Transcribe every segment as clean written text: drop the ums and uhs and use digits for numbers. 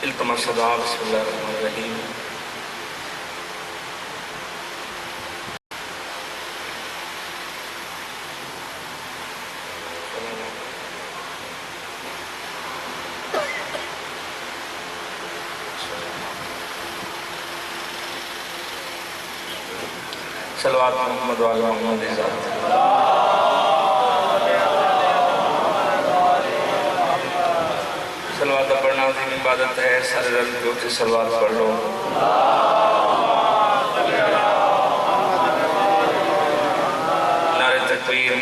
التماس دعا بسم اللہ الرحمن الرحیم صلوات محمد وعلی محمد ذات صلوات پڑھنا عظیم عبادت ہے، سارے رل کے اٹھے صلوات پڑھ لو۔ نعرہ تکبیر،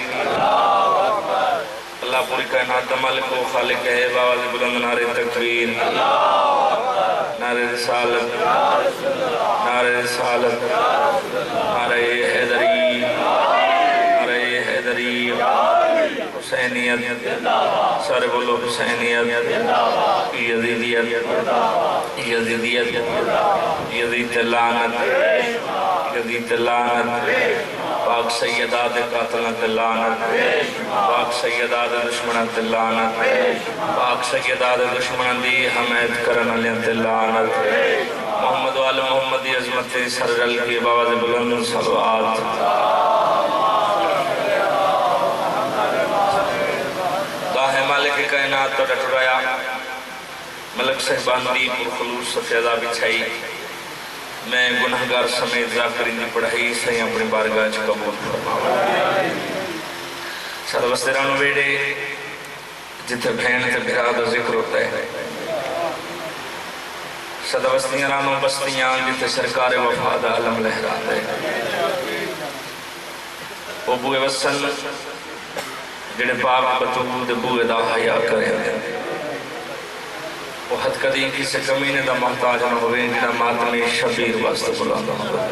اللہ پوری کائنات کا مالک و خالق ہے، باواز بلند نعرہ تکبیر، نعرہ رسالت، نعرہ رسالت، نعرہ حیدری، نعرہ حیدری، حسینیت، سارے بولو حسینیت، یزیدیت، یزیدیت، یزید لعنت، یزید لعنت، پاک سیدات قاتلات لعنت، پاک سیدات دشمنات لعنت، پاک سیدات دشمنان دی حمایت کرن علیہ لعنت، محمد وآل محمد دی عظمت سر رل کے باواز بلند صلوات۔ گاہ مالک کائنات تو ڈٹرایا، ملک صاحبان دی پرخلوص سفیدہ بچھائی، میں گناہگار سمیت ذاکرین دی پڑھائی سہی اپنی بارگاہ چکا قبول فرماؤں۔ سادہ وسترانو بیڑے جتے بہن تے بھرا دا ذکر ہوتا ہے، سادہ وستیانو بستیاں جتے سرکار وفاد عالم لہراتا ہے، وہ بوئے وسن جڑے پاک بطول بوئے دا حیاء کرے ہیں، وہ حد قدیم کی سے کمینے دا محتاج نہ ہوئے جنہ ماتمی شبیر واسطہ بلانا ہوئے۔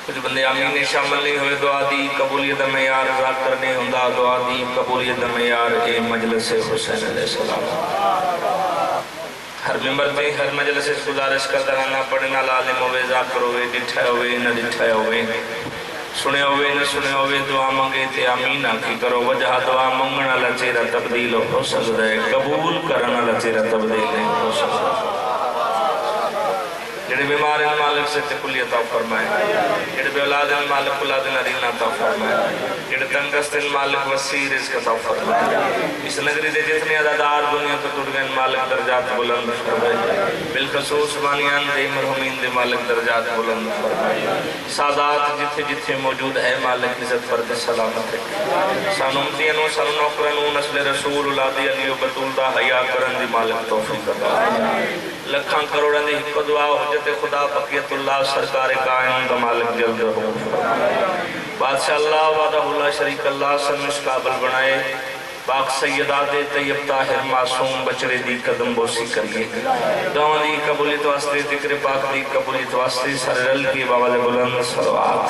کچھ بندے آمین شامل نہیں ہوئے، دعا دی قبولیت معیار ذات کرنے ہندہ، دعا دی قبولیت معیار اے مجلس حسین علیہ السلام۔ ہر ممبر پہ ہر مجلس گزارش کا درانا پڑھنا لازم ہوئے، ذاکر ہوئے، ڈٹھائے ہوئے، نہ ڈٹھائے ہوئے، سنے ہوئے نہ سنے ہوئے، دعا مانگے تے آمین آنکھی کرو، وجہ دعا مانگنا لچیرہ تبدیل ہو سکتا ہے، قبول کرنا لچیرہ تبدیل نہیں ہو سکتا۔ جڑے بیمار ان مالک سے تکلی عطا فرمائے، جڑے بے اولاد ان مالک اولاد نرین عطا فرمائے، جڑے تنگست ان مالک وسیع رزق عطا فرمائے، اس نگری دے جتنے عددار دنیا تو ٹوٹ گئے مالک درجات بلند فرمائے، بالخصوص بانیان دے مرحومین دے مالک درجات بلند فرمائے، سادات جتھے جتھے موجود ہے مالک عزت فرد سلامت ہے، سان امتینوں سان نوکرنوں نسل رسول اولادی علی و بطول دا حیاء کرن دی مالک توفیق عطا لکھاں کروڑاں دی حق دعا حجت خدا بقیت اللہ سرکار قائم دا مالک جلد ہو بادشاہ اللہ وعدہ اللہ شریک اللہ سنش قابل بنائے، پاک سیدات طیب طاہر معصوم بچرے دی قدم بوسی کریے، دعا دی قبولیت واسطے، ذکر پاک دی قبولیت واسطے، سر رل کی باواز بلند صلوات۔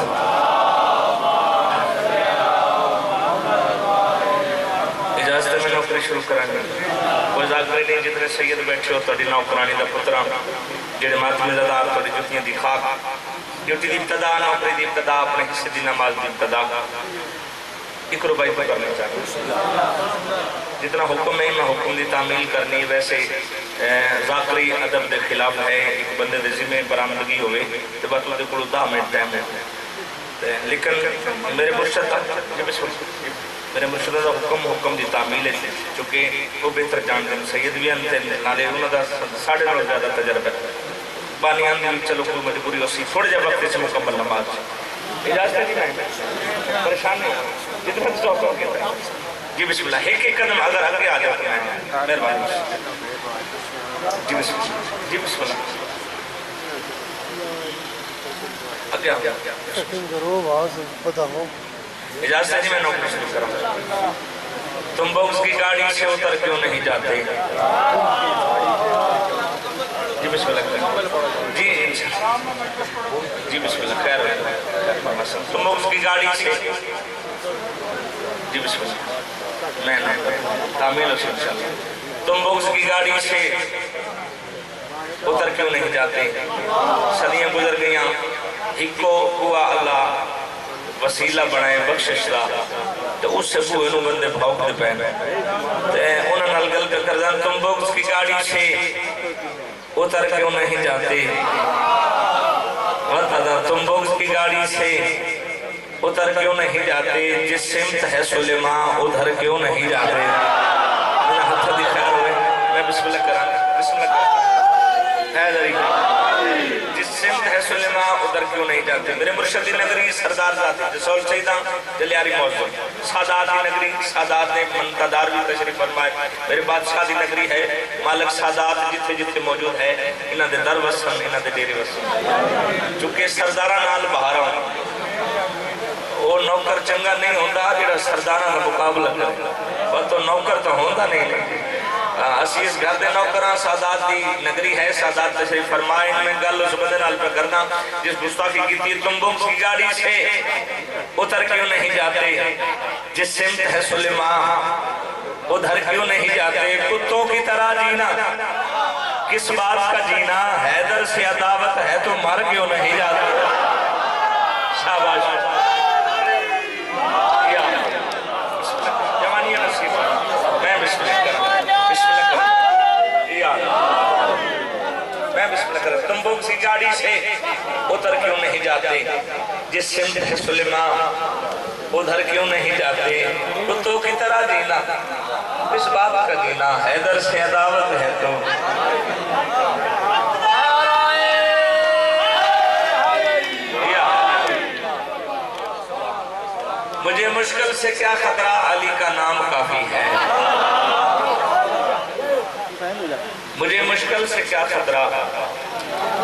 اجازت میں نوکری شروع کریں گے، کوئی ذاکری نہیں جتنے سید بیٹھے ہو تڑی نوکرانی دا پتران، جڑے ماتمی زدار تڑی جتنی دی خاک، ڈیوٹی دی ابتدا، نوکری دی ابتدا، اپنے حصے دی نماز دی ابتدا، ایک روبائی پر کرنے چاہتے جتنا حکم ہے میں حکم دی تعمیل کرنی، ویسے ذاکری ادب دے خلاف ہے، ایک بندے دے ذمہ برآمدگی ہوئے تو بات دے کڑو 10 منٹ ٹائم ہے، لیکن میرے مرشد دا حکم دی تعمیل ہے، چونکہ وہ بہتر جان دیں سید بھی انتے نالے انہوں دا 9.5 زیادہ تجربہ ہے، بانیان دی چلو کوئی مجبوری ہو سی تھوڑے جب وقت سے مکمل نماز اجازت ہے نہیں پریشان نہیں جتنا تو حکم کہتا ہے جی بسم اللہ، ایک قدم اگر آگے آ جاتے ہیں مہربانی جی بسم اللہ، جی بسم اللہ آگے آگے اجازت ہے میں نوکری شروع کروں، تم بوکس کی گاڑی سے اتر کیوں نہیں جاتے؟ جی بسم اللہ، جی بسم اللہ، خیر تم بوکس کی گاڑی سے، جی بسم اللہ، میں تعمیل ہو انشاءاللہ، تم بوکس کی گاڑی سے اتر کیوں نہیں جاتے؟ صدیاں گزر گئیاں، ہکو ہوا اللہ وسیلہ بنائے بخشش دا، تو اس سے بوئے نو بندے بھاؤک دے پہنے انہوں نے گل کر دیں تم بوکس کی گاڑی سے اتر کیوں نہیں جاتے تم بوکس کی گاڑی سے اتر کیوں نہیں جاتے جس سمت ہے سلیمان ادھر کیوں نہیں جاتے میں ہاتھ دکھا ہوئے میں بسم اللہ کرا بسم اللہ کرا ہے دری جس سمت ہے سلیمان ادھر کیوں نہیں جاتے میرے مرشدی نگری سردار ذاتی جسول سیدہ جلیاری موضوع ساداتی نگری سادات نے منتدار بھی تشریف فرمائے میرے بادشاہ دی نگری ہے مالک سادات جتھے جتھے موجود ہے انہاں دے در وسن انہاں دے ڈیرے وسن چونکہ سردارہ نال بہارا ہوں وہ نوکر چنگا نہیں ہوندہ جڑا سردارہ نہ مقابلہ کرے وہ تو نوکر تو ہوندہ نہیں اسی اس گھر دے نوکران سادات دی نگری ہے سادات تشریف فرمائے ان میں گل اس بدن حال پہ کرنا جس گستاخی کی تیر تم بوکس کی گاڑی سے اتر کیوں نہیں جاتے جس سمت ہے سلیمان ادھر کیوں نہیں جاتے کتوں کی طرح جینا کس بات کا جینا حیدر سے عداوت ہے تو مر کیوں نہیں جاتے شاباش جوانی نصیب میں بسم اللہ کروں میں بسم اللہ کرتا تم بوکس کی گاڑی سے اتر کیوں نہیں جاتے جس سمت ہے سلیمان ادھر کیوں نہیں جاتے کتوں کی طرح جینا اس بات کا جینا حیدر سے عداوت ہے تو مجھے مشکل سے کیا خطرہ علی کا نام کافی ہے مجھے مشکل سے کیا خطرہ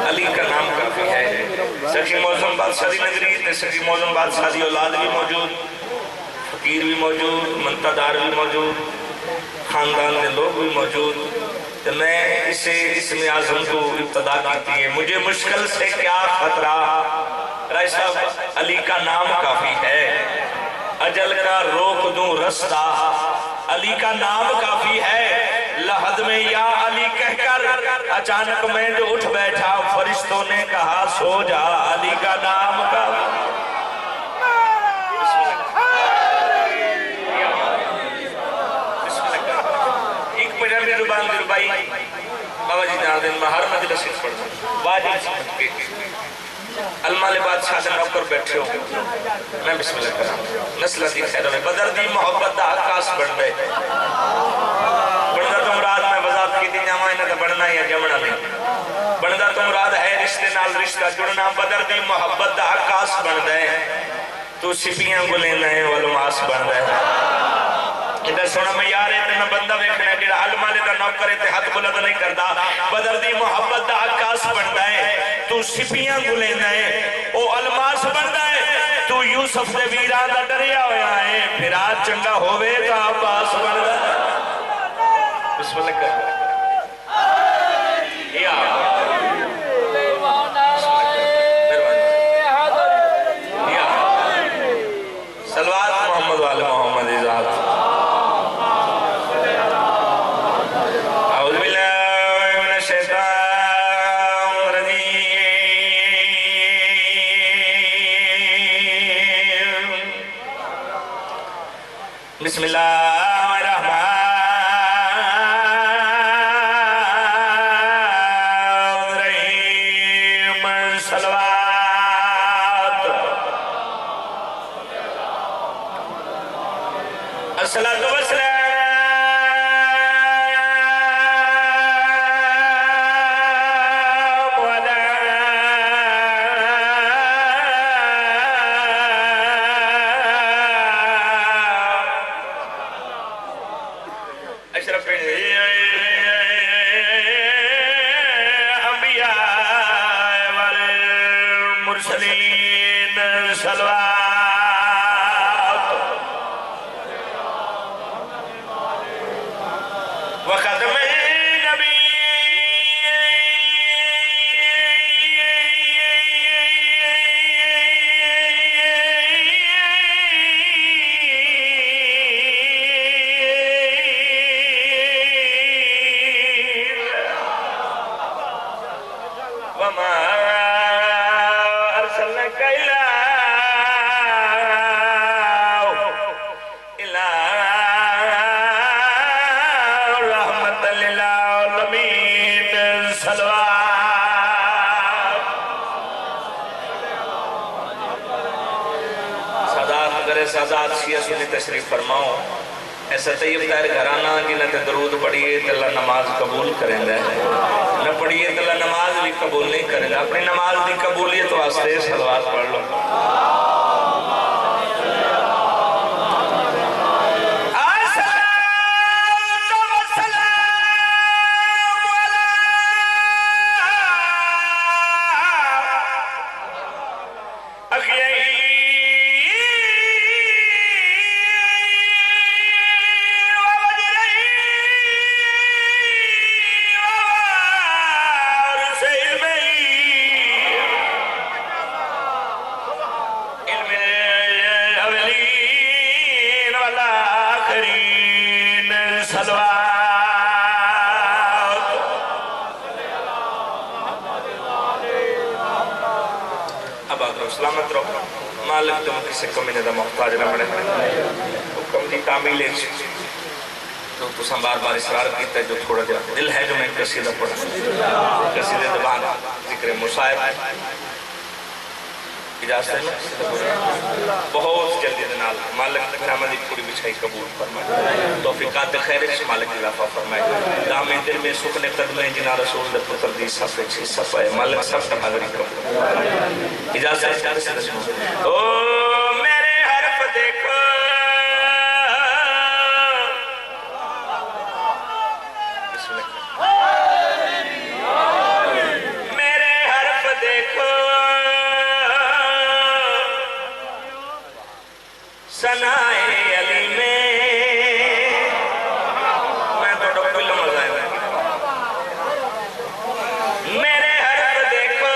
علی کا نام کافی ہے سخی موزم بادشاہ دی نگری تے سخی موزم بادشاہ دی اولاد بھی موجود فقیر بھی موجود منتدار بھی موجود خاندان دے لوگ بھی موجود تو میں اسے اسم اعظم کو ابتدا کرتی ہے مجھے مشکل سے کیا خطرہ رائے صاحب علی کا نام کافی ہے اجل کا روک دوں رستہ علی کا نام کافی ہے لحد میں یا علی کہہ کر اچانک میں جو اٹھ بیٹھا فرشتوں نے کہا سو جا علی کا نام کافی ایک پہنے میں ربان دی ربائی بابا جی جان دن میں ہر مجلس سے پڑھتا واجب سمجھ کے المال بادشاہ دن نوکر بیٹھے ہو میں بسم اللہ کرام نسلہ دی خیر میں بدر دی محبت دا عکاس بڑھ گئے بڑھدہ تو مراد میں وضاحت کی تھی جامعہ انہاں دا بڑھنا یا جمعنا نہیں بڑھدہ تو مراد ہے رشتے نال رشتہ جڑنا بدر دی محبت دا عکاس بڑھ گئے تو سپیاں گلیں نئے والماس بڑھ گئے ادھر سونا میں یار ہے میں بندہ ویکھنا ہے جڑا علماء دا نوکر ہے تے ہاتھ بلند نہیں کردا بدر دی محبت دا عکاس بندا ہے تو سپیاں گلیندا ہے او الماس بندا ہے تو یوسف دے ویراں دا ڈریا ہویا ہے پھر آج چنگا ہوے تو عباس بندا ہے بسم اللہ کر یا سلوات محمد والے محمد ذات بسم اللہ الرحمن الرحیم صلوات الصلاة والسلام ذات شیعہ سنی تشریف فرماؤ ایسا طیب تیر گھرانا جنہ تے درود پڑھئے تو اللہ نماز قبول کریں دے نہ پڑھئے تو اللہ نماز بھی قبول نہیں کریں دے اپنی نماز بھی قبولیت واسطے صلوات پڑھ لو سلامت رہو مالک تم کسی کمی نے دا محتاج نہ بڑھے حکم دی تعمیل ہے تو سن بار بار اصرار کیتا ہے جو تھوڑا دل ہے جو میں قصیدہ پڑھا قصیدہ دبان ذکر مصائب اجازت ہے بہت جلدی دنال مالک نعمدی پوری بچھائی قبول فرمائے توفیقات خیر اس مالک علاقہ فرمائے دامِ دل میں سکن قدمیں جنا رسول دے پتر دی صفحے چھی صفحے مالک سب کا حضری قبول اجازت ہے او میرے حرف دیکھو میرے حرف دیکھو سنائے علی میں تو ڈوکل مزہ ہے میرے حرف دیکھو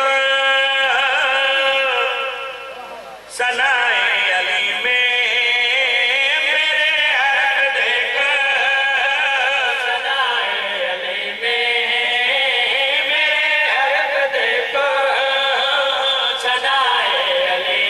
سنائے علی میرے حرف دیکھو سنائے علی میرے حرف دیکھو سنائے علی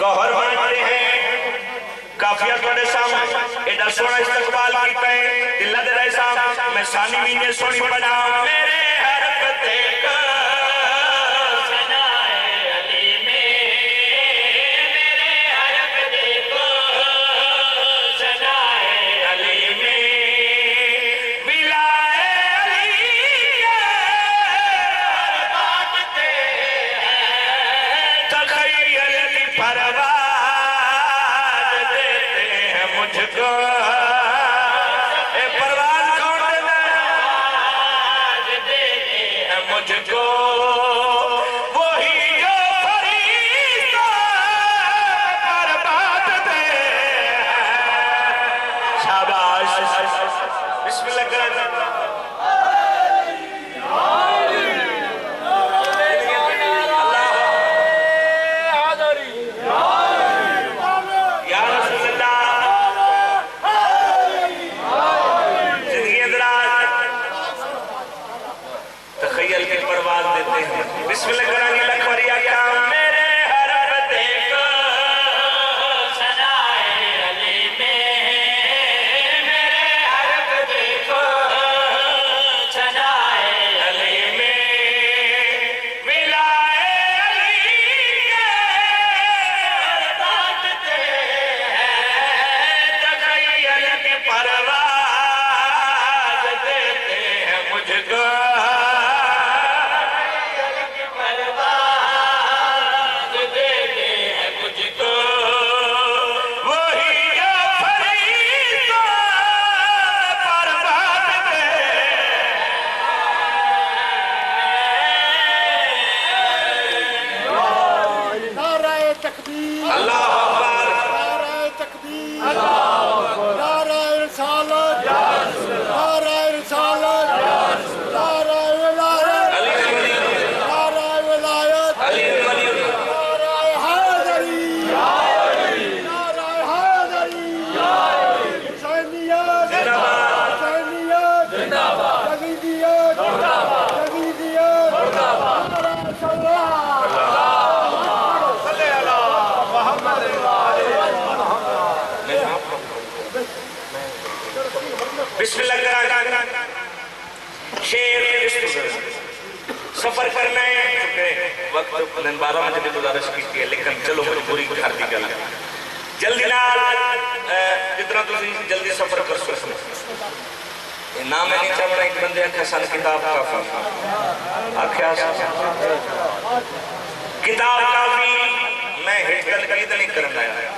گوھر مانتے ہیں کافیہ توڑے سامنے ایڈا سونا استقبال کیتا ہے دلہ دے رہے سامنے میں سانی مینے سونی بنا میرے حرف دیکھا سنائے علی میرے حرف دیکھو سنائے علی ملائے علی کے باتتے ہیں تخیل کی پرواز دیتے ہیں مجھ کو اے پرواز کون دیتے ہیں مجھ کو وہی جو فرشتہ پر باتتے ہیں شاباش بسم اللہ کریں بسم اللہ کرانی لکھوریا کام میرے حرف دیکھو سنائے علی میرے حرف دیکھو سنائے علی ملائے علی کے باتتے ہیں تخیل کی پرواز کو بسم اللہ شیر سفر کرنا ہے وقت 12 بجے گزارش کی ہے لیکن چلو پوری گھر دی گل جلدی نال جتنا تسی جلدی سفر کر سکو نام ہے نہیں چاہتا ایک بندے آکھا سن کتاب کافی آکھا کتاب کافی میں ہٹ کر قید نہیں کرنا ہے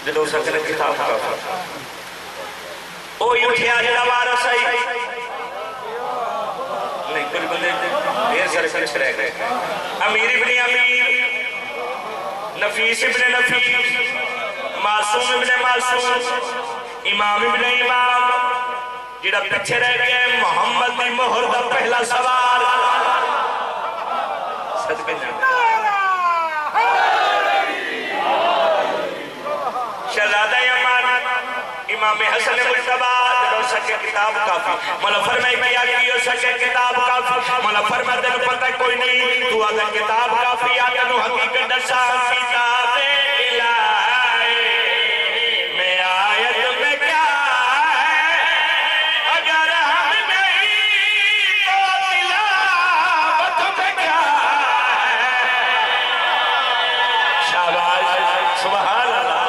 جدو سکنے کتاب کافی او یوٹھیا جڑا وارث آئی نہیں کچھ بندے دیر سارے سرش رہ گئے امیر ابن امیر نفیس ابن نفیس معصوم ابن معصوم امام ابن امام جڑا پچھے رہ گئے محمد دی مہر دا پہلا سوار صدقے جانا شہزادہ یمان امام حسن مجتبہ جدو سکے کتاب کافی مولا فرمائی کیا کیو سکے کتاب کافی مولا فرمائی دن پتہ کوئی نہیں تو اگر کتاب کافی آتا نو حقیقت دسا کتاب الہی میں آیت میں کیا ہے اگر ہم نہیں تو تلاوت میں کیا ہے شاباش سبحان اللہ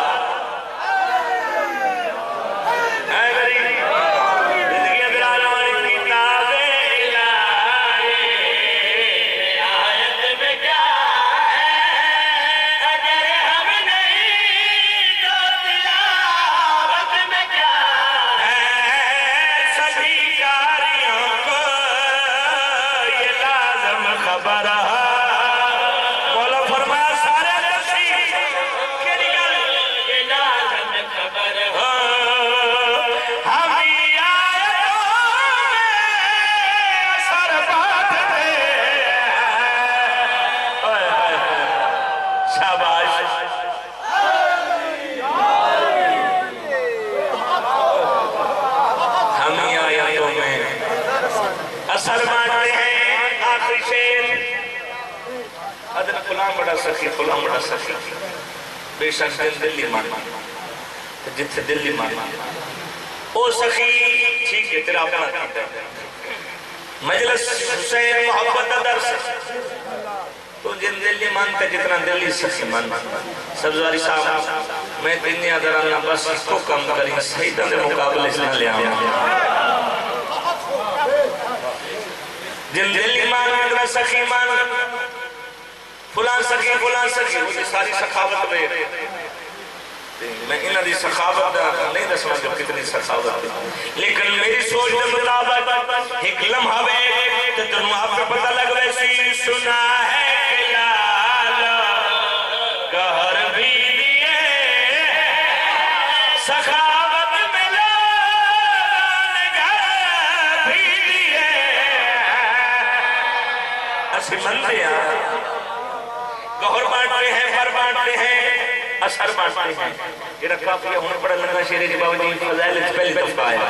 فلان بڑا سخی بے شک دلی مانا جتھے دلی مانا او سخی ٹھیک ہے تیرا اپنا کیتا مجلس حسین محبت درس تو جن دلی مانتا جتنا دلی سخی مانتا سبزواری صاحب میں دنیا درانا بس اس کو کم کریں سیدہ دے مقابلے سے لے آیا جن دلی مانتا جتنا سخی مانتا فلان سخی وہ ساری سخاوت میں میں انہاں دی سخاوت نہیں دسنا جو کتنی سخاوت لیکن میری سوچ کے مطابق ایک لمحہ وے تو تنوں آپ کو پتہ لگ ویسی سنا ہے کہ لالا کہر بھی دیئے سخاوت میں لان گھر بھی دیئے اسی مندے گہر بانٹے ہیں پر بانٹے ہیں اثر بانٹے ہیں یہ کافی ہونے پڑا لگا شیرے کے باوجود فضائل اس پہلی دفعہ آیا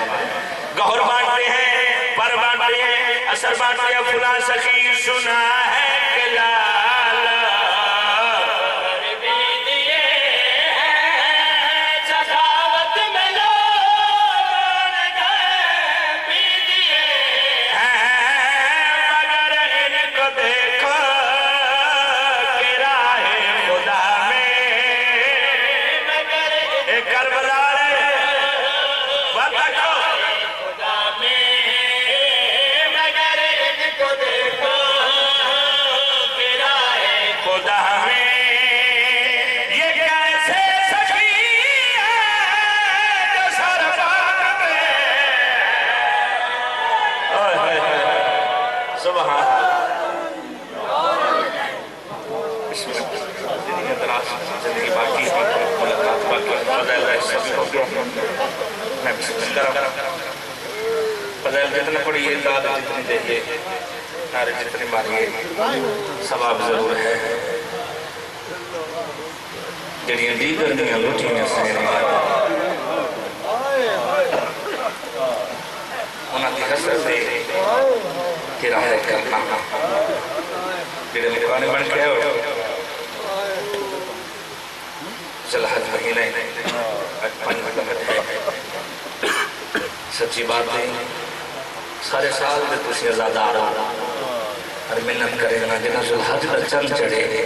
گہر بانٹے ہیں پر بانٹے ہیں اثر بانٹے ہیں فلان سخی سنا ہے کہ لالا بھی دیئے سخاوت میں لون گئے بھی دیئے مگر ان کو دیکھو کربلا سبحان بسم اللہ زندگی دراز زندگی باقی ملاقات باقی فضائل رہے سب ہو گیا میں بسم اللہ کرم فضائل جتنے پڑھئیے داد جتنی دہیے نعرے جتنی ماریے ثواب ضرور ہے جڑیاں دیگر دیاں لوٹیاں سے انہاں کی حسرت دے کہ راہ کرنا جڑے مکانے بن کے ہو ذوالحج مہینہ پانچ مطلب ہے سچی بات ہے سارے سال دے تسی ازادار ہو اور منت کرے گا جنہاں ذوالحج کا چند چڑھے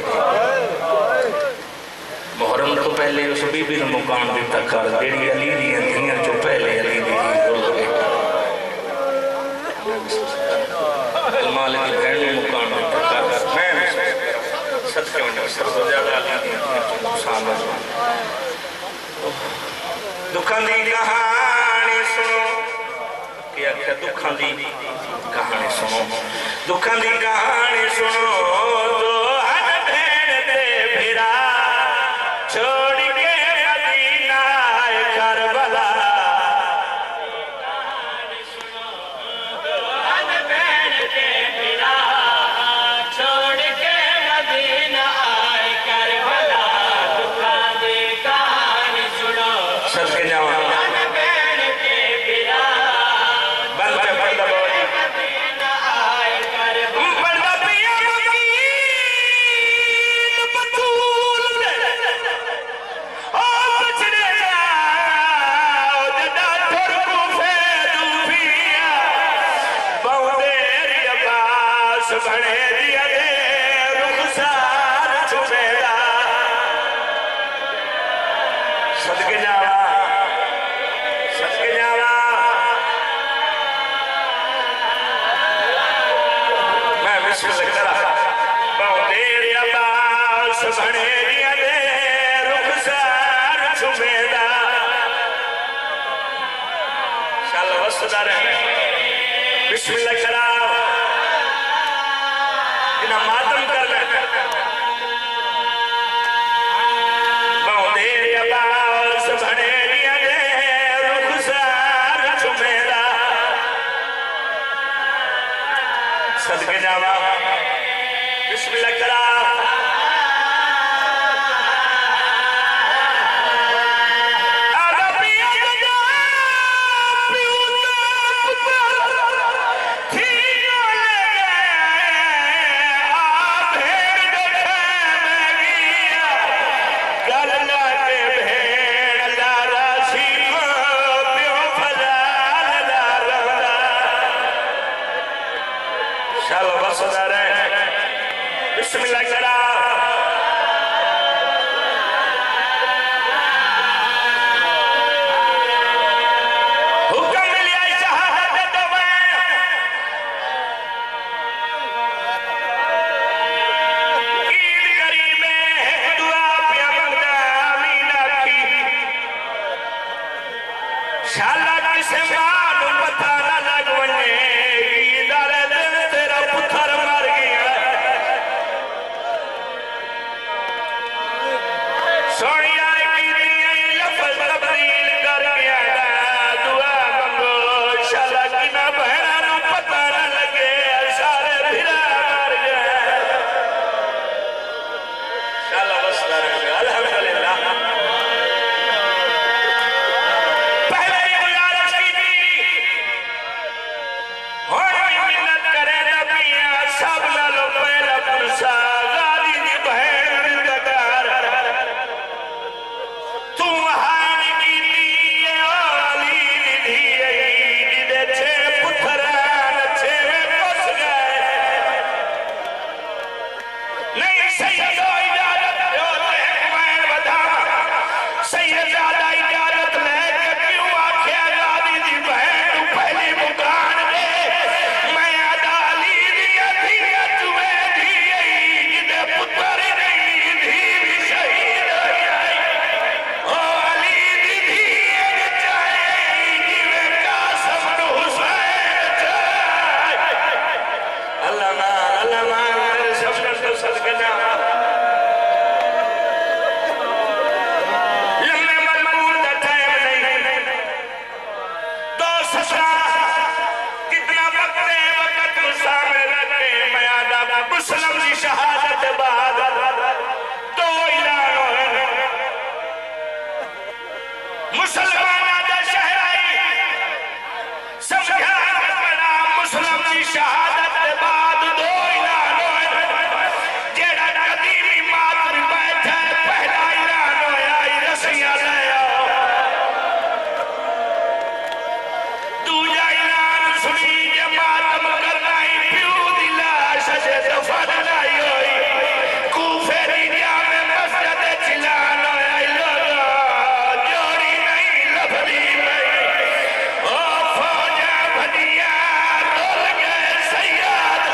محرم تو پہلے اس بی بی مقام دیتا کر دیڑی علی دیاں دھیاں جو پہلے علی دیاں دل گئے المال کی بہن مقام دیتا کر میں صدقے ہونے سب سے زیادہ علی دیاں جو نقصان ہے دکھان دی کہانی سنو کیا کیا دکھان دی کہانی سنو دکھان دی کہانی سنو تو ہر بھین دے بھیرا چھوڑ کے مدینہ کربلا ہر بھین دے بھیرا چھوڑ کے مدینہ کربلا دکھان دی کہانی سنو سب کے جاؤں بسم اللہ کرام انہاں ماتم کر لیں باؤں عباس بھنے دیا دے رخسار چھمیدہ صدقے جاوا بسم اللہ کرام بسم اللہ کرام حکم لیا شہادت دوائیں عید قریب ہے دعا پیا منگا آمینہ کی شاءاللہ کسے معلوم پتہ نہ لگ ونے عید آلے دن تیرا پتھر مر گیا سونی آئے کی دیئے لفظ تبدیل کر گیا دعا منگو شاءاللہ کی نہ بہنہ نو پتہ نہ لگے سارے بھرا مر گئے شاءاللہ وسطہ رہے الحمدللہ پہلے ہی گزارش کی دی ہوئی منت کرے نبیاں سب نالو پہلا پرسا غالی دی بہن دکار تو ہاں کی دیئے آلی دیئے دیدے چھے پتھران چھے میں پس گئے نہیں سیدو اجازت ہوتے ہیں میں بدھا سید زیادہ اجازت لے کے کیوں آکھیا غالی دی بہن پہلی مکان دے میں عدالی دیئے دیئے چوئے دیئے مسلم کی شہادت بعد دو اعلان ہوئے مسلمانہ دا شہرائی سمجھا بنا مسلم کی شہادت بعد دو اعلان ہوئے جیڑا قدیمی ماتم بیٹھا ہے پہلا اعلان ہویا رسیاں لے آؤ دوجا اعلان سنی جماعتم کرنا ہی پیو دلا شجے دفن لائی ہوئی کوفے دی جامع مسجد چلان ہویا لوگا جوڑی نہیں لبھی نہیں او فوجہ بھنیا رول گئے سیاد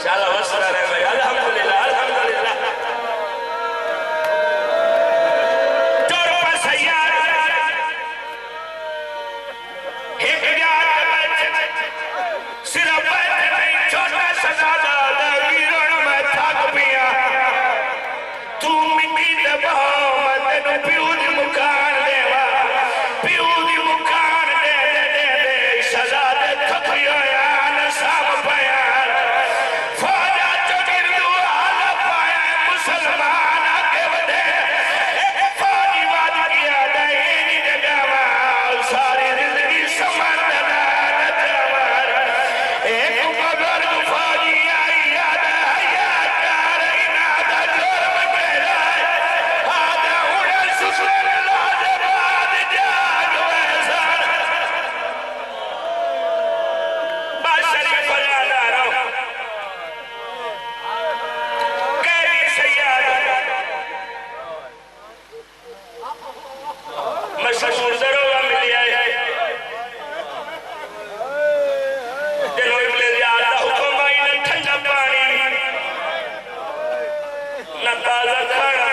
شاءاللہ وصلہ رہے بھائی الحمدللہ الحمدللہ چور پر سیاد ایک جات بیٹھے صرف بیٹھے نہیں چھوٹا سزادہ داگیرون میں تھاک پیا تو مٹی دباؤ میں تینو پیو دی مکان دیوا پیو دی مکان دے شہزادے تھکیو یان سام پیا فوجا چوٹر دعا لپایا مسلمان آگے بدے فوجی واد کیا دائنی جگہ ساری زندگی سمندنا نجمر ایک بزرگ فوجی آئی یاد حیات کار انادہ جرم میرا آدھا اڑن سسل لاجباد جاگ ویسان باشری فلانا رو قیدی سیاد مشہور ضرورہ ملی آئے جنہوں ابلے زیادہ حکم آئی نہ ٹھنڈا پانی نہ تازہ کھانا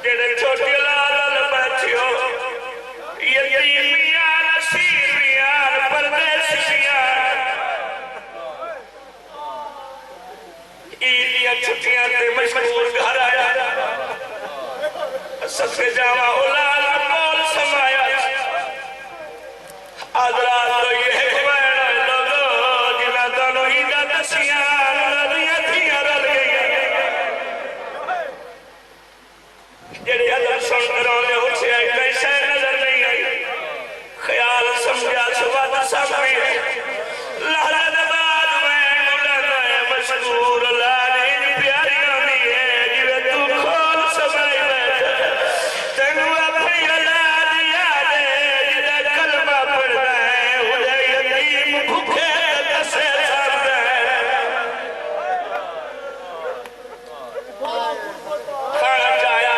جنہیں چھوٹی لال بچیوں یتیمیان اسیریان پردیسیان عیدیاں چھٹیاں تے مشہور گھر آیا سب جامع اولاد بول سمایا حضرات تو یہ بین لوگو جنہ دونوں عیدہ دسیان ندیاں تھیاں رل گئی جڑی حضرت سن کرونے اٹھے آئی کیسے نظر نہیں آئی خیال سمجھا سواد سامنے لحظت بعد میں ملگئے مشہور لانی پیاریاں دیئے جوے تو کھول سمائی بیٹھے تینو اپنی اولاد یادے جدہ کلمہ پڑھنا ہے اُدھے یتیم بھوکے دسے سامنے کھانا چاہیا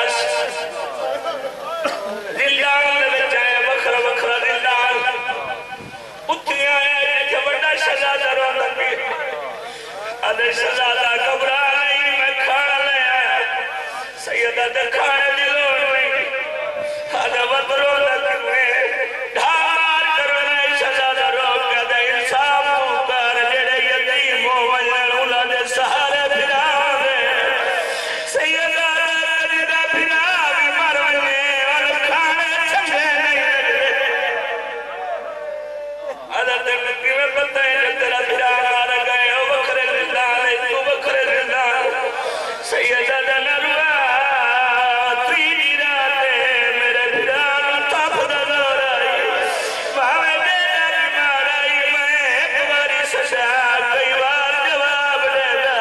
زندان میں بچائے وکھرا وکھرا زندان اتنی آئے کہ بڑا شہزادہ رونا بھی ادھے شہزادہ گھبرا نہیں میں کھانا لے آیا سیدہ دے کھانے دلوں نہیں ادھے وقت رونا کرنے ڈھامار کرنے شہزادہ روکہ دے انصاف تو کر جڑے یتیم ہو وجن اولا دے سہارے پھرا دے سیدہ دے پھرا بھی مرنے اور کھانے چنگے نہیں ادھر دے نکی میں پتہ ہے تیرا پھرا مارا گئے ہو بکرے زندان ہے تو بکرے زندان سیدہ دے نروا تیری راتے میرے پھران تاپ دور آئی ماں دے مارائی میں ایک باری سجا کئی بار جواب دیتا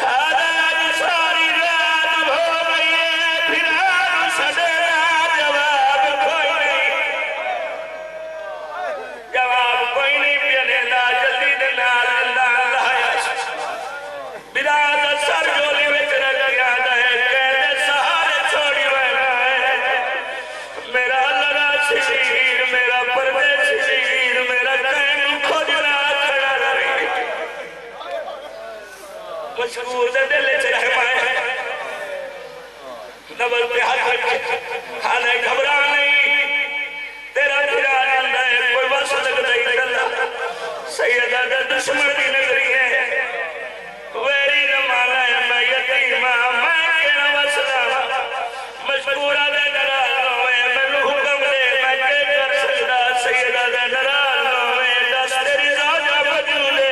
آدھا ساری رات ہو گئی ہے پھران سجا جواب کوئی نہیں جواب کوئی نہیں پینے دا جلدی دنال اللہ لایا بلاد سر جولی وچ رکھ گیا دے قید سہارے چھوڑی وینا ہے میرا لگا شیر میرا پردے شیر میرا قیم کھوجنا کھڑا رہی مشکور دے دل چ رحمائے نبل پہ ہاتھ رکھے ہانے گھبرا نہیں تیرا پھرا جاندہ ہے کوئی وصل لگ دائی اللہ سیدہ دے دشمن دی نگری ہے ویری نمانا ہے میں یتیمہ میں کہنا وصلہ مشکورہ دے نرال نوے میں حکم دے میں کہ کر سجدہ سیدہ دے نرال نوے دس تیری راجہ مجھولے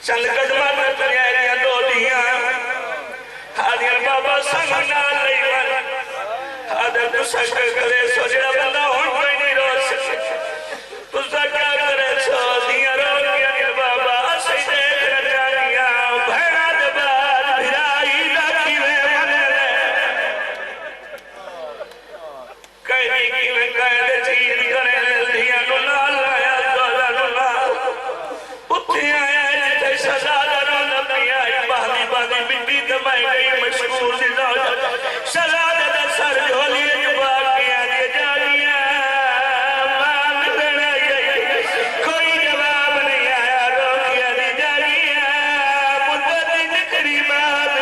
چند قدمہ میں پریاریاں دو دیاں آدھیاں بابا سنگنا لیوان آدھر تو سکر کرے سو جڑا بندہ ہون کوئی نہیں رو سکے تو سکر کرے سو دیاں رو گیا بابا سیدے رجانیاں بھیڑا دبار بھرائی لاکی میں منرے کہنی کی میں قید چیز کرے دیاں نو نال آیا دولا نو نال اٹھے آیا جتے شہزادہ نو نبی آئی باہمی باہمی مٹی دمائی گئی مشہور دی زوجہ شہزادہ سر جھولی جبا کیا دی جانیاں مانگ دینا گئی کوئی جواب نہیں آیا رو کیا دی جانیاں مدتی نکری بات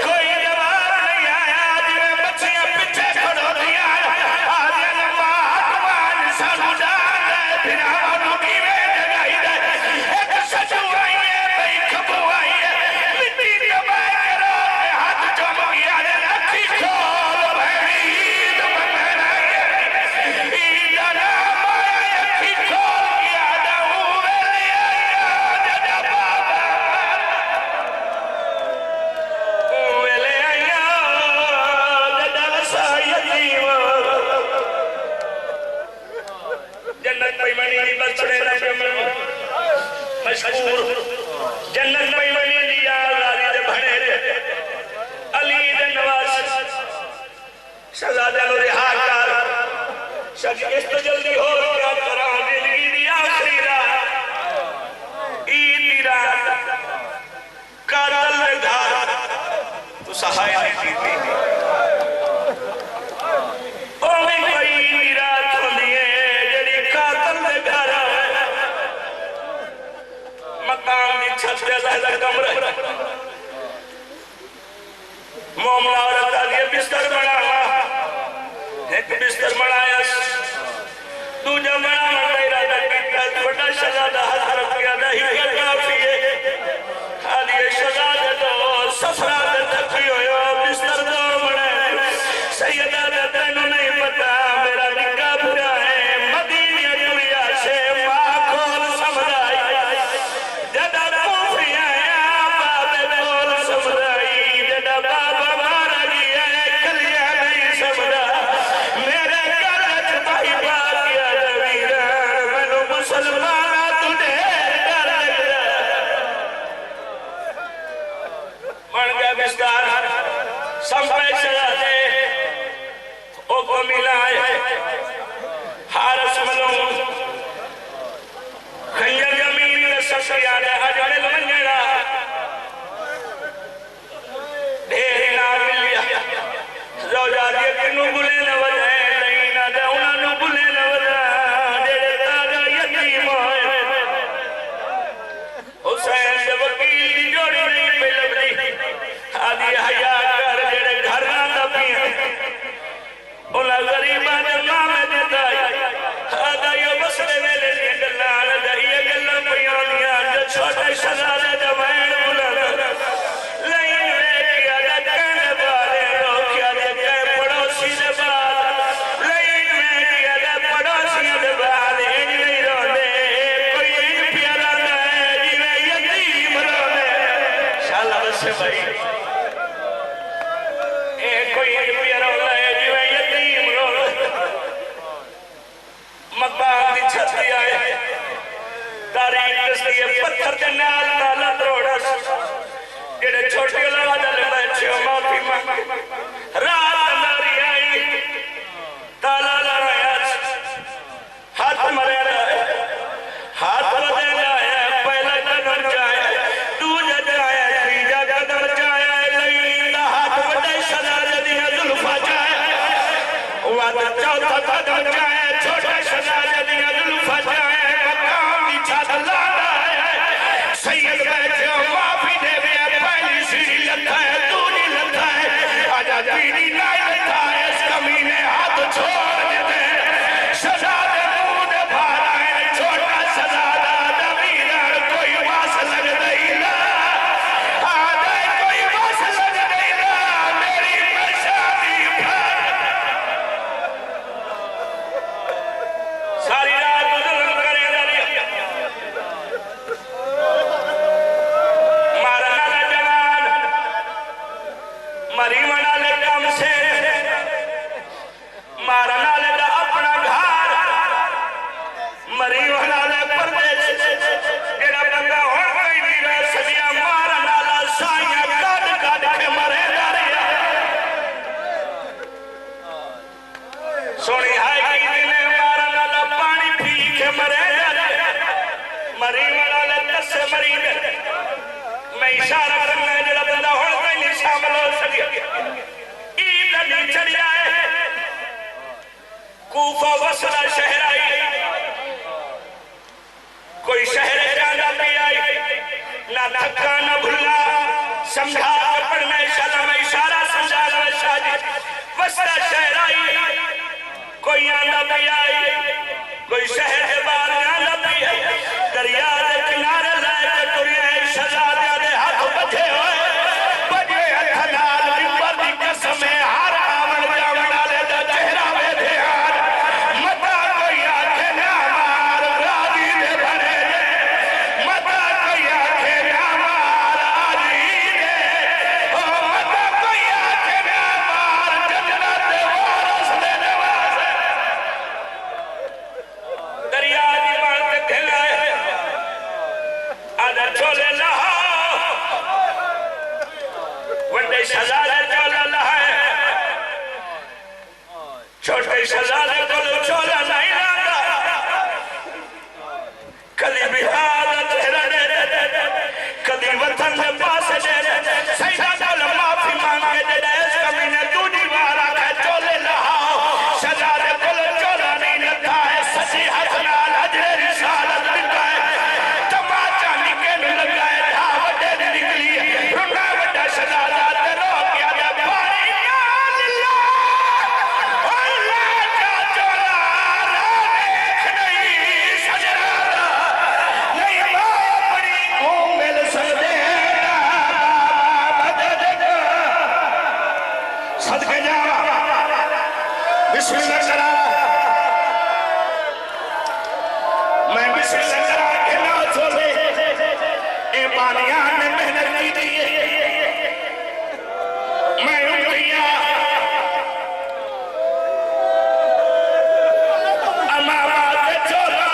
کوئی جواب نہیں آیا جویں بچیاں پچھے کھڑو دیا آدھے نمات مان سانو ڈال ہے پھر آنو کی میں جگائی دے ایک سچو آئی ہے بھئی کھبو آئی ہے مٹی دبائے کرو ہاتھ چوم گیا دے نکھی کھول بھئی عید منگنا ہے عید نام آیا اکھی کھول گیا دے اوے لے آیا جدا بابا اوے لے آیا جدا وسائیتی جنت پیمانی بچڑے نبی مشہور جنت پیمانی دیا آزادی دے بھنے دے علی دے نواز شہزادہ نو رہا کر شکست جلدی ہو کیا کران زندگی دی آخری رات عید دی رات قاتل نے دھار تو سہائے نہیں دی اوہ کوئی عید دی رات ہوندی ہے جڑی قاتل نے دھار مقام دی چھت دے لہذا کمرہ مومنہ عورت آدھے بستر بڑھا ایک بستر بڑھایا دوجہ بڑھا ارادہ کیتا بڑا شہزادہ حضرت کیا نہیں کر کافی ہے آدھے شہزادہ تو سفرہ تکھی ہویا بستر دو بڑھا سیدہ تینوں نہیں پتا میرا نکاح پورا ہے مدینہ دنیا سے ماں کھول سمجھائی جدا کوفی آیا بابے کھول سمجھائی جدا بابا مارا گیا کلیا نہیں سمجھا میرے گھر بھائی باقیا نویرہ منو مسلمانہ تجھے ڈر لگا من گیا بستار سمپے چلا دے او کو ملائے حارس ملون خنجر جمیل سشیان حجر المنجرہ ڈھیری نام ملیا زوجہ دیئے کنو بلے نوزے لینا دے انہوں بلے نوزے دیڑے تاجہ یتیم ہوئے حسین دے وکیل دی جوڑی نہیں پہ لبدی آدھی حیات کر دیڑے گھر نہ دبی انہا غریبہ جمع میں دیتائی آدھا یہ بسرے میں لے لی گلان دہیے گلہ پیانیاں جو چھوٹے شہزادے جمعین بلند لائن میں کیا دے کہنے بارے رو کیا دے کہنے پڑوسی دے بعد لائن میں کیا دے پڑوسی دے بعد ان نہیں رو دے کوئی ان پیارا ہے جنہیں یتیم رو دے شاءاللہ بس سے بھائی کوئی ان پیارا ہے جنہیں یتیم رو دے مقام دی چھتی آئے تاریخ کس لیے پتھر کے نال تالا دروڑا جڑے چھوٹے لوگا جلے بیٹھے ہو معافی مانگے رات ماری آئی تالا لڑایا ہاتھ مرے رہے ہاتھ بدے جائے پہلا قدم جائے دوجہ جائے تیجا قدم جائے لئین ہاتھ بدے شہزادہ دیا ظلفہ جائے وعدہ چوتھا قدم جائے چھوٹے شہزادہ دیا ظلفہ جائے مقام دی چھت لادا ہے سید بیٹھے ہو معافی دے بیا پہلی سیڑھی لگتا ہے دوجی لگتا ہے آجا پیڑی نائی لگتا ہے اس کمینے ہاتھ چھوڑ دیتے ہیں شہزادہ منہ دے بھارا ہے چھوٹا شہزادہ نبیرہ کوئی واس لگ دئی لا آدھے کوئی واس لگ دئی لا میری پشانی بھار مریم والا دس مری میں اشارہ کرنا ہے جڑا بندہ ہونے میں نہیں شامل ہو سکے عید نہیں چڑی آئے کوفہ وصلہ شہر آئی کوئی شہر جانا بھی آئی نہ تھکا نہ بھلا سمجھا پڑھنا اشارہ سمجھا شاہی وصلہ شہر آئی کوئی آنا بھی آئی کوئی شہر کے باہر آنا بھی آئی دریا دے کنارے لائے کے تریے شہزادیاں دے ہاتھ بجھے ہوئے بجھے ہتھنال ممبر دی قسم ہر آمن جامن آلے دا چہرہ میں دھیان متا کوئی آنکھیں نہ مار راضی دے بھرے دے متا کوئی آنکھیں نہ مار آجی دے متا کوئی آنکھیں نہ مار جنت دے وارس دے نوازے دریا دی مانتے کھلائے آدھا چھولے لہا وڈے شہزادے چھولے لہا چھوٹے شہزادے چھولے نہیں لہا کدی بہار دے کدی وطن دے پاس دے سیدہ کل معافی مانگے دے اس کمی نے دوڑی بارا کہ چھولے لہا شہزادے کل چھولے نہیں لکھا ہے سچی حق نال اجر رسالت لکھا ہے تماچا نکل لگا ہے دھا وڈے دی نکلی ہے رنگا وڈا شہزادہ تے رو کیا دے بھائی نال اللہ اللہ کا چولا دیکھ نہیں سجرادہ نہیں ماں اپنی کو مل سکتے مدد صدقے جا بسم اللہ کرا میں بسم اللہ کرا کے نہ چھوڑے اے بانیان نے محنت کی دیئے میں انگلیاں امامات چھوڑا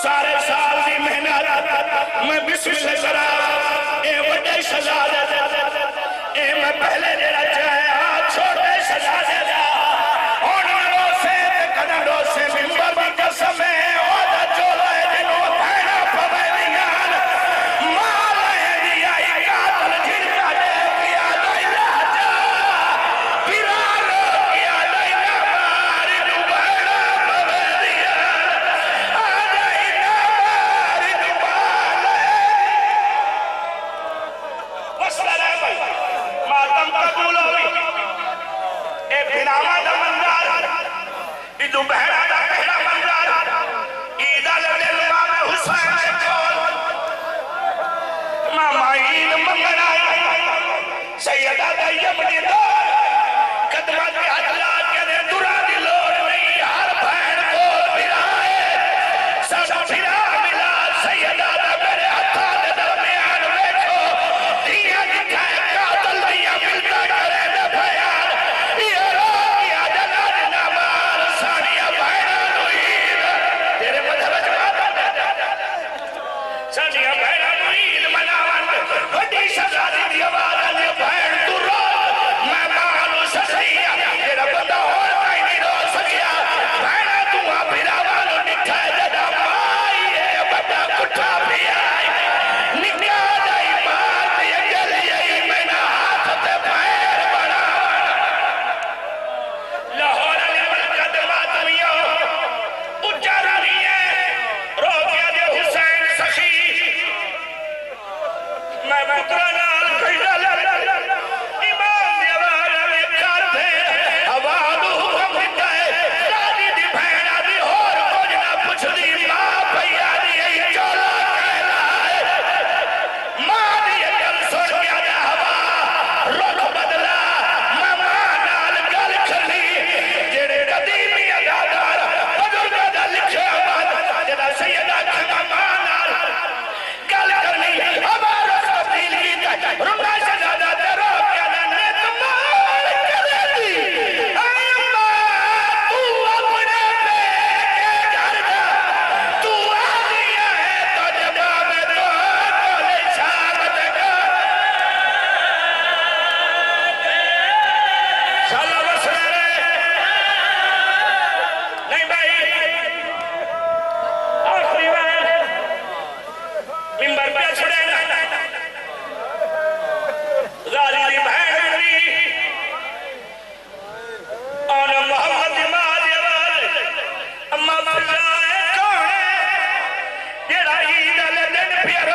سارے سال دی محنت میں بسم اللہ کرا اے وڈے شہزادے اے میں پہلے جڑا چاہے چھوٹے شہزادے اونڑوں سے کنڑوں سے ممبر دی قسم ہے اوہ چولا ہے جنہوں بھیڑا پویلیان مال ہے دی آئی قاتل جھڑکا دے کیا دائی لاجا پیرانو کیا دائی ناماری دو بھیڑا پویلیان آدائی ناماری دو بھیڑا وصلہ رہے بھائی ماتم قبول ہوئی اے بھناما دا منظر ادو بہرہ دا پہلا منظر عیدہ لگے امام حسین سے کھول ماما عید منگن آئی سیدہ دا یمنی دور قدمہ دی حجلات کے دے درہ دی لوڑ نہیں ہر بہن کو بلائے سب پھرا ملا سیدہ دا میرے ہتھا دے درمیان بیٹھو دیا دکھائے قاتل دیا ملتا کرے دے بھیان یہ روکیا جلال نمار سانیہ بہنان ہوئید تیرے مدھر جماعت سانیہ بہنان ہوئید مناوان وڈی شہزادی دی آواز علی بہن تو رو میں مانو شخصیہ تیرا بندہ ہوتا ہی نہیں رو سکیا بہنہ تو آپیرا والو نکھائے جدا مائی ہے بڑا کٹھا بھی آئی نکھا جائی بات یہ جلی یہی میں نہ ہاتھ تے پیر بڑا لاہور علی ملکت ماتمیوں اچھارا نہیں ہے رو گیا دے حسین سخی میں پترہ نال کھڑا امام دیوارہ میں کھاتے حوالو حکم ہٹائے دادی دی بہنہ دی اور کچھ نہ پچھ دی ماں پہیا دی ای چولا کہلائے ماں دی اجل سن گیا دے ہوا رخ بدلا ماں نال گل کھلی جڑے قدیمی ادادار بزرگہ دا لکھے آباد جڑا سیدہ کھنا ماں نال گل کرنی ہوا رخ تبدیل کی پیارے